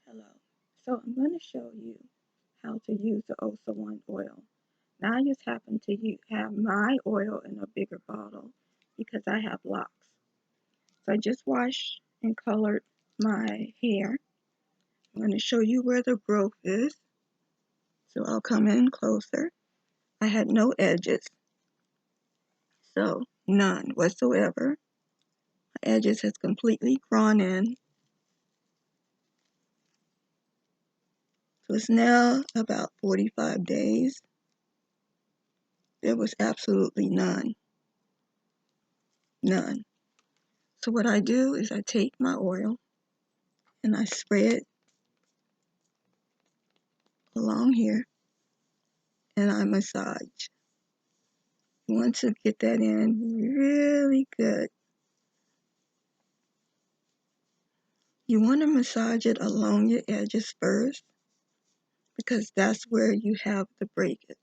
Hello. So I'm going to show you how to use the Osuwon oil. Now I just happen to have my oil in a bigger bottle because I have locks. So I just washed and colored my hair. I'm going to show you where the growth is. So I'll come in closer. I had no edges. So none whatsoever. My edges has completely grown in. So it's now about 45 days. There was absolutely none. None. So what I do is I take my oil and I spray it along here and I massage. You want to get that in really good. You want to massage it along your edges first because that's where you have the breakage.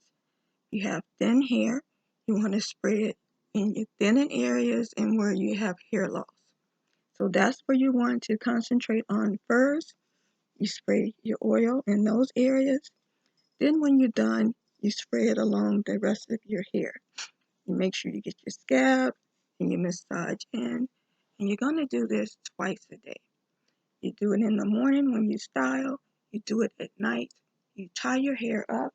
You have thin hair, you want to spray it in your thinning areas and where you have hair loss. So that's where you want to concentrate on first. You spray your oil in those areas. Then when you're done, you spray it along the rest of your hair. You make sure you get your scalp and you massage in. And you're going to do this twice a day. You do it in the morning when you style. You do it at night. You tie your hair up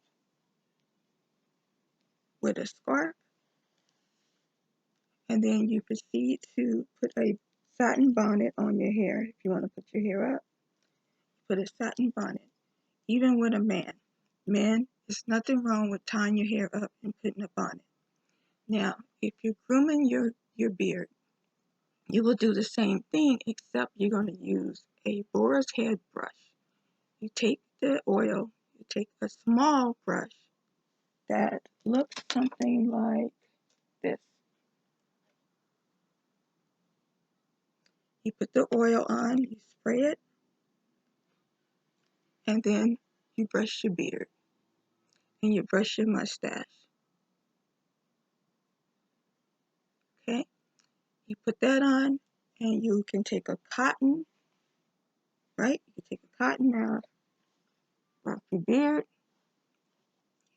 with a scarf. And then you proceed to put a satin bonnet on your hair. If you want to put your hair up, put a satin bonnet. Even with a man. Men, there's nothing wrong with tying your hair up and putting a bonnet. Now, if you're grooming your beard, you will do the same thing, except you're going to use a boar's head brush. You take the oil, you take a small brush that looks something like this. You put the oil on, you spray it, and then you brush your beard and you brush your mustache. Okay? You put that on, and you can take a cotton, right? You take a cotton out, wrap your beard,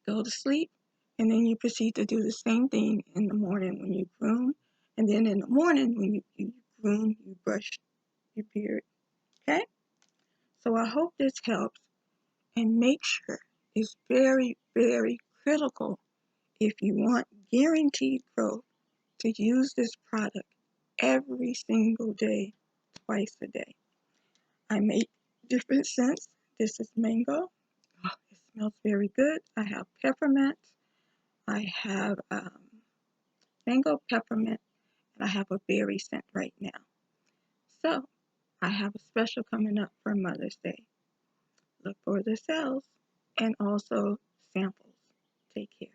go to sleep, and then you proceed to do the same thing in the morning when you groom, and then in the morning when you groom, you brush your beard. Okay? So I hope this helps, and make sure it's very, very critical if you want guaranteed growth to use this product every single day, twice a day. I make different scents. This is mango. Oh, it smells very good. I have peppermint. I have mango peppermint, and I have a berry scent right now. So I have a special coming up for Mother's Day. Look for the sales and also samples. Take care.